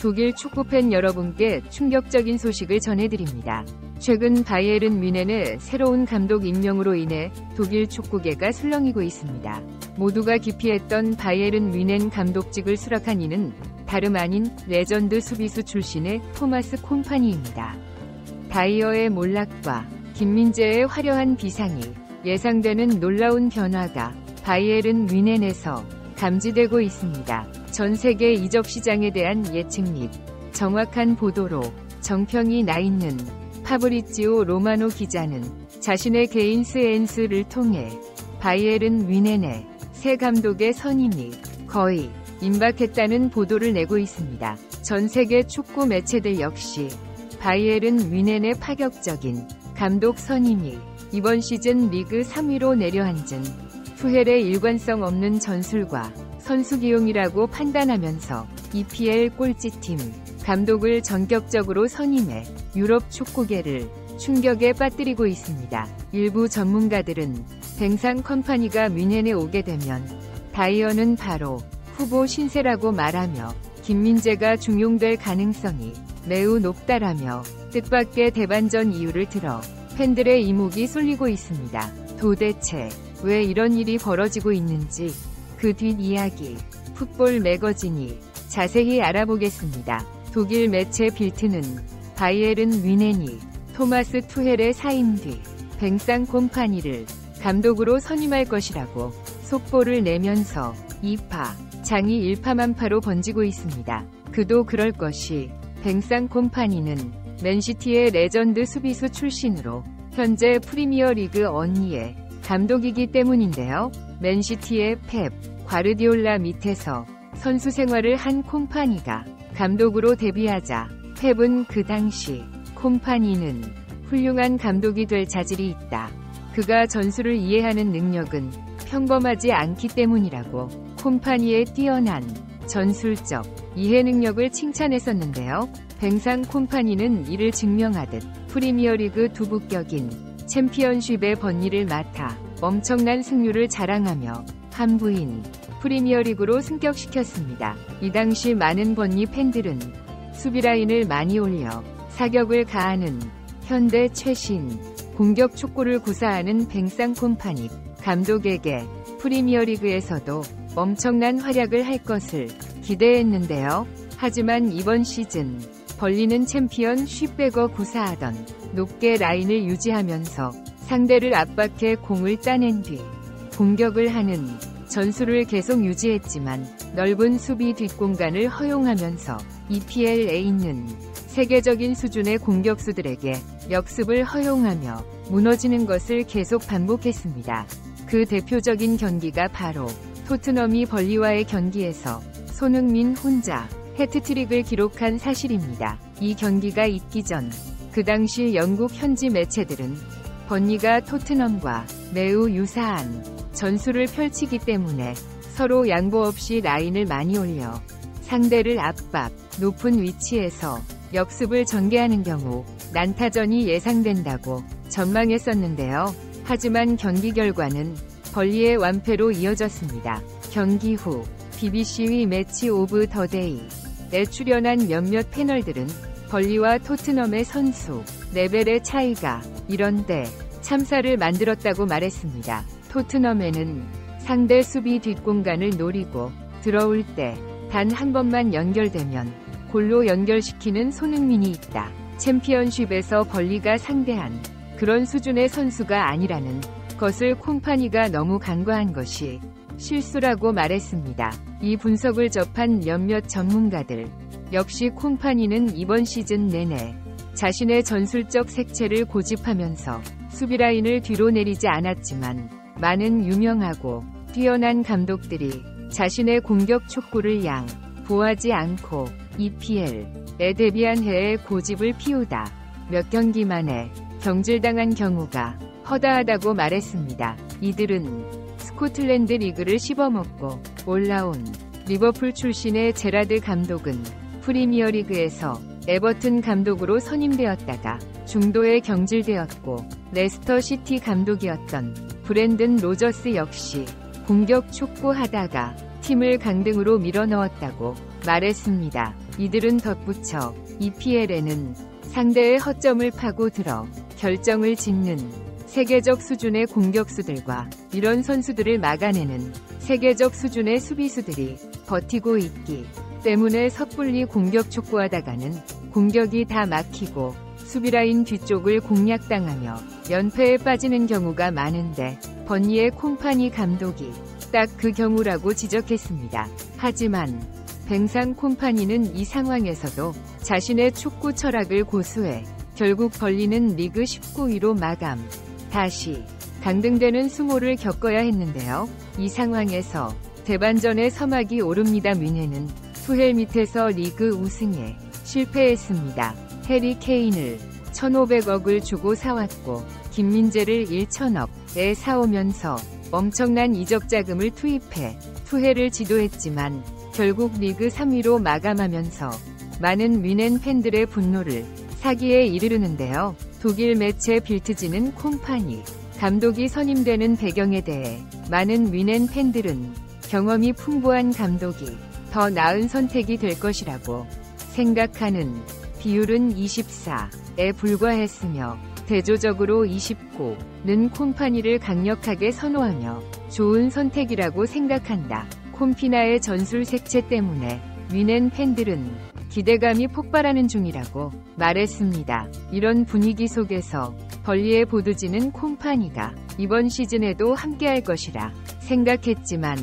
독일 축구팬 여러분께 충격적인 소식을 전해드립니다. 최근 바이에른 뮌헨의 새로운 감독 임명으로 인해 독일 축구계가 술렁이고 있습니다. 모두가 기피했던 바이에른 뮌헨 감독직을 수락한 이는 다름 아닌 레전드 수비수 출신의 토마스 콤파니입니다. 다이어의 몰락과 김민재의 화려한 비상이 예상되는 놀라운 변화가 바이에른 뮌헨에서 감지되고 있습니다. 전 세계 이적 시장에 대한 예측 및 정확한 보도로 정평이 나 있는 파브리지오 로마노 기자는 자신의 개인 SNS를 통해 바이에른 뮌헨의 새 감독의 선임이 거의 임박했다는 보도를 내고 있습니다. 전 세계 축구 매체들 역시 바이에른 뮌헨의 파격적인 감독 선임이 이번 시즌 리그 3위로 내려앉은 투헬의 일관성 없는 전술과 선수 기용이라고 판단하면서 EPL 꼴찌팀 감독을 전격적으로 선임해 유럽 축구계를 충격에 빠뜨리고 있습니다. 일부 전문가들은 뱅상 컴파니가 뮌헨에 오게 되면 다이어는 바로 후보 신세라고 말하며 김민재가 중용될 가능성이 매우 높다라며 뜻밖의 대반전 이유를 들어 팬들의 이목이 쏠리고 있습니다. 도대체 왜 이런 일이 벌어지고 있는지 그 뒷이야기 풋볼 매거진이 자세히 알아보겠습니다. 독일 매체 빌트는 바이에른 뮌헨이 토마스 투헬의 사임 뒤 뱅상 콤파니를 감독으로 선임할 것이라고 속보를 내면서 이파 장이 일파만파로 번지고 있습니다. 그도 그럴 것이 뱅상 콤파니는 맨시티의 레전드 수비수 출신으로 현재 프리미어리그 언니의 감독이기 때문인데요. 맨시티의 펩 과르디올라 밑에서 선수 생활을 한 콤파니가 감독으로 데뷔하자 펩은 그 당시 콤파니는 훌륭한 감독이 될 자질이 있다. 그가 전술을 이해하는 능력은 평범하지 않기 때문이라고 콤파니의 뛰어난 전술적 이해 능력을 칭찬했었는데요. 뱅상 콤파니는 이를 증명하듯 프리미어리그 두부격인 챔피언십의 번니를 맡아 엄청난 승률을 자랑하며 한부인 프리미어리그로 승격시켰습니다. 이 당시 많은 번니 팬들은 수비라인을 많이 올려 사격을 가하는 현대 최신 공격 축구를 구사하는 뱅상 콤파니 감독에게 프리미어리그에서도 엄청난 활약을 할 것을 기대했는데요. 하지만 이번 시즌 벌리는 챔피언쉽백어 구사하던 높게 라인을 유지하면서 상대를 압박해 공을 따낸 뒤 공격을 하는 전술을 계속 유지했지만 넓은 수비 뒷공간을 허용하면서 EPL에 있는 세계적인 수준의 공격수들에게 역습을 허용하며 무너지는 것을 계속 반복했습니다. 그 대표적인 경기가 바로 토트넘이 벌리와의 경기에서 손흥민 혼자 해트트릭을 기록한 사실입니다. 이 경기가 있기 전 그 당시 영국 현지 매체들은 번니가 토트넘과 매우 유사한 전술을 펼치기 때문에 서로 양보 없이 라인을 많이 올려 상대를 압박, 높은 위치에서 역습을 전개하는 경우 난타전이 예상된다고 전망했었는데요. 하지만 경기 결과는 벌리의 완패로 이어졌습니다. 경기 후 BBC의 매치 오브 더 데이에 출연한 몇몇 패널들은 벌리와 토트넘의 선수 레벨의 차이가 이런데 참사를 만들었다고 말했습니다. 토트넘에는 상대 수비 뒷공간을 노리고 들어올 때 단 한 번만 연결되면 골로 연결시키는 손흥민이 있다. 챔피언십에서 벌리가 상대한 그런 수준의 선수가 아니라는 것을 콤파니가 너무 간과한 것이 실수라고 말했습니다. 이 분석을 접한 몇몇 전문가들 역시 콤파니는 이번 시즌 내내 자신의 전술적 색채를 고집하면서 수비라인을 뒤로 내리지 않았지만 많은 유명하고 뛰어난 감독들이 자신의 공격 촉구를 보하지 않고 EPL에 데뷔한 해에 고집을 피우다 몇 경기 만에 경질당한 경우가 허다하다고 말했습니다. 이들은 스코틀랜드 리그를 씹어먹고 올라온 리버풀 출신의 제라드 감독은 프리미어리그에서 에버튼 감독으로 선임되었다가 중도에 경질되었고 레스터 시티 감독이었던 브랜든 로저스 역시 공격 촉구하다가 팀을 강등으로 밀어넣었다고 말했습니다. 이들은 덧붙여 EPL에는 상대의 허점을 파고들어 결정을 짓는 세계적 수준의 공격수들과 이런 선수들을 막아내는 세계적 수준의 수비수들이 버티고 있기 때문에 섣불리 공격 촉구하다가는 공격이 다 막히고 수비라인 뒤쪽을 공략당하며 연패에 빠지는 경우가 많은데 번니의 콤파니 감독이 딱 그 경우라고 지적했습니다. 하지만 뱅상 콤파니는 이 상황에서도 자신의 축구 철학을 고수해 결국 벌리는 리그 19위로 마감. 다시 강등되는 수모를 겪어야 했는데요. 이 상황에서 대반전의 서막이 오릅니다. 뮌헨은 투헬 밑에서 리그 우승에 실패했습니다. 해리 케인을 1,500억을 주고 사왔고 김민재를 1,000억에 사오면서 엄청난 이적 자금을 투입해 투헬을 지도했지만 결국 리그 3위로 마감하면서 많은 뮌헨 팬들의 분노를 사기에 이르르는데요. 독일 매체 빌트지는 콤파니 감독이 선임되는 배경에 대해 많은 뮌헨 팬들은 경험이 풍부한 감독이 더 나은 선택이 될 것이라고 생각하는 비율은 24에 불과했으며 대조적으로 29는 콤파니를 강력하게 선호하며 좋은 선택이라고 생각한다. 콤피나의 전술 색채 때문에 뮌헨 팬들은 기대감이 폭발하는 중이라고 말했습니다. 이런 분위기 속에서 벌리의 보드지는 콤파니가 이번 시즌에도 함께할 것이라 생각했지만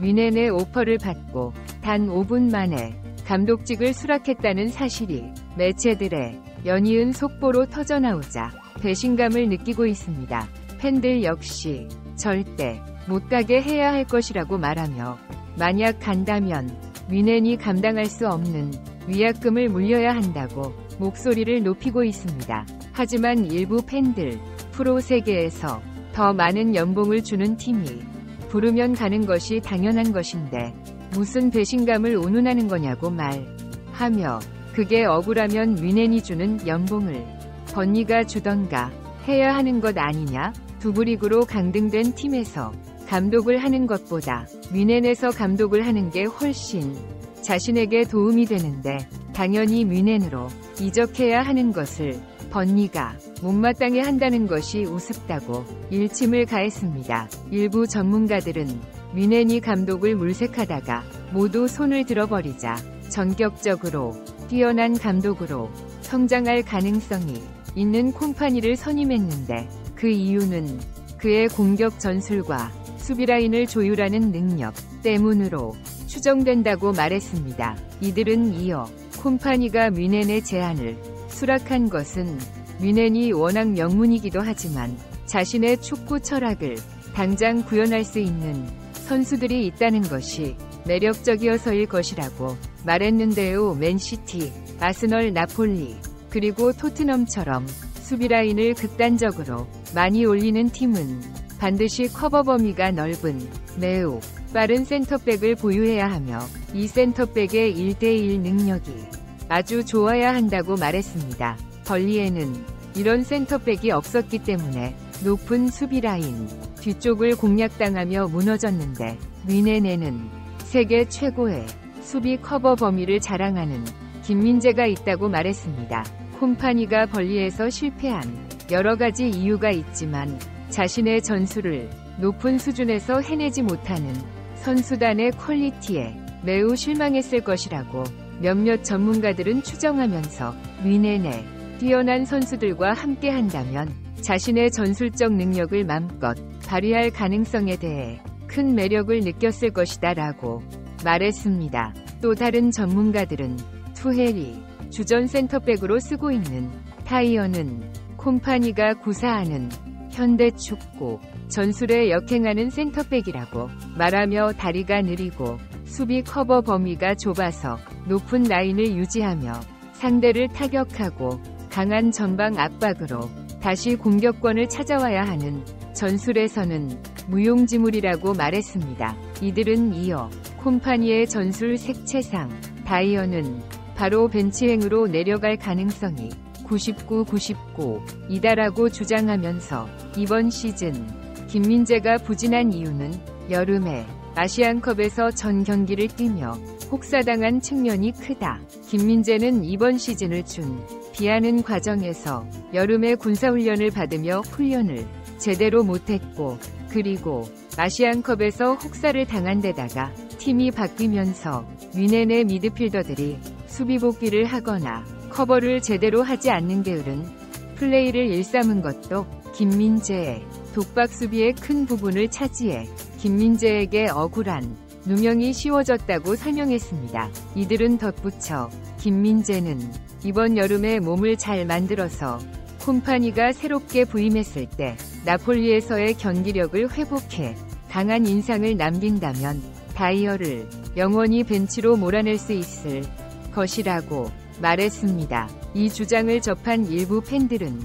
뮌헨의 오퍼를 받고 단 5분 만에 감독직을 수락했다는 사실이 매체들의 연이은 속보로 터져나오자 배신감을 느끼고 있습니다. 팬들 역시 절대 못 가게 해야 할 것이라고 말하며 만약 간다면 뮌헨이 감당할 수 없는 위약금을 물려야 한다고 목소리를 높이고 있습니다. 하지만 일부 팬들 프로 세계에서 더 많은 연봉을 주는 팀이 부르면 가는 것이 당연한 것인데 무슨 배신감을 운운하는 거냐고 말하며 그게 억울하면 뮌헨이 주는 연봉을 번니가 주던가 해야 하는 것 아니냐? 두부리그로 강등된 팀에서 감독을 하는 것보다 뮌헨에서 감독을 하는 게 훨씬 자신에게 도움이 되는데 당연히 뮌헨으로 이적해야 하는 것을 번니가 못마땅해 한다는 것이 우습다고 일침을 가했습니다. 일부 전문가들은 뮌헨이 감독을 물색하다가 모두 손을 들어버리자 전격적으로 뛰어난 감독으로 성장할 가능성이 있는 콤파니를 선임했는데 그 이유는 그의 공격 전술과 수비라인을 조율하는 능력 때문으로 추정된다고 말했습니다. 이들은 이어 콤파니가 뮌헨의 제안을 수락한 것은 뮌헨이 워낙 명문이기도 하지만 자신의 축구 철학을 당장 구현할 수 있는 선수들이 있다는 것이 매력적이어서일 것이라고 말했는데요. 맨시티, 아스널, 나폴리, 그리고 토트넘처럼 수비라인을 극단적으로 많이 올리는 팀은 반드시 커버 범위가 넓은 매우 빠른 센터백을 보유해야 하며 이 센터백의 1대1 능력이 아주 좋아야 한다고 말했습니다. 벌리에는 이런 센터백이 없었기 때문에 높은 수비라인 뒤쪽을 공략당하며 무너졌는데 뮌헨에는 세계 최고의 수비 커버 범위를 자랑하는 김민재가 있다고 말했습니다. 콤파니가 벌리에서 실패한 여러 가지 이유가 있지만 자신의 전술을 높은 수준에서 해내지 못하는 선수단의 퀄리티에 매우 실망했을 것이라고 몇몇 전문가들은 추정하면서 뮌헨의 뛰어난 선수들과 함께 한다면 자신의 전술적 능력을 맘껏 발휘할 가능성에 대해 큰 매력을 느꼈을 것이다 라고 말했습니다. 또 다른 전문가들은 투헬이 주전 센터백으로 쓰고 있는 타이어는 콤파니가 구사하는 현대 축구 전술에 역행하는 센터백이라고 말하며 다리가 느리고 수비 커버 범위가 좁아서 높은 라인을 유지하며 상대를 타격하고 강한 전방 압박으로 다시 공격권을 찾아와야 하는 전술에서는 무용지물이라고 말했습니다. 이들은 이어 콤파니의 전술 색채상 다이어는 바로 벤치행으로 내려갈 가능성이 99이다라고 주장하면서 이번 시즌 김민재가 부진한 이유는 여름에 아시안컵에서 전 경기를 뛰며 혹사당한 측면이 크다. 김민재는 이번 시즌을 준비하는 과정에서 여름에 군사훈련을 받으며 훈련을 제대로 못했고, 그리고 아시안컵에서 혹사를 당한 데다가 팀이 바뀌면서 위넨의 미드필더들이 수비 복귀를 하거나 커버를 제대로 하지 않는 게으른 플레이를 일삼은 것도 김민재의 독박 수비의 큰 부분을 차지해 김민재에게 억울한 누명이 씌워졌다고 설명했습니다. 이들은 덧붙여 김민재는 이번 여름에 몸을 잘 만들어서 콤파니가 새롭게 부임했을 때 나폴리에서의 경기력을 회복해 강한 인상을 남긴다면 다이어를 영원히 벤치로 몰아낼 수 있을 것이라고 말했습니다. 이 주장을 접한 일부 팬들은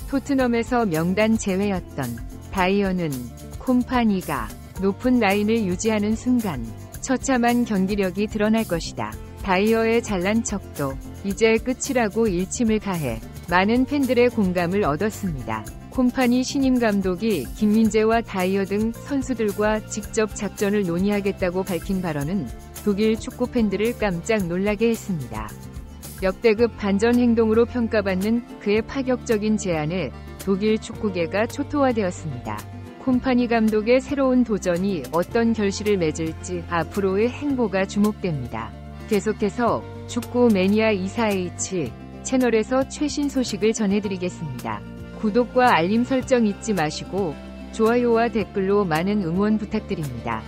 토트넘에서 명단 제외였던 다이어는 콤파니가 높은 라인을 유지하는 순간 처참한 경기력이 드러날 것이다. 다이어의 잘난 척도 이제 끝이라고 일침을 가해 많은 팬들의 공감을 얻었습니다. 콤파니 신임 감독이 김민재와 다이어 등 선수들과 직접 작전을 논의하겠다고 밝힌 발언은 독일 축구 팬들을 깜짝 놀라게 했습니다. 역대급 반전 행동으로 평가받는 그의 파격적인 제안에 독일 축구계가 초토화되었습니다. 콤파니 감독의 새로운 도전이 어떤 결실을 맺을지 앞으로의 행보가 주목됩니다. 계속해서 축구 매니아 24H 채널에서 최신 소식을 전해드리겠습니다. 구독과 알림 설정 잊지 마시고 좋아요와 댓글로 많은 응원 부탁드립니다.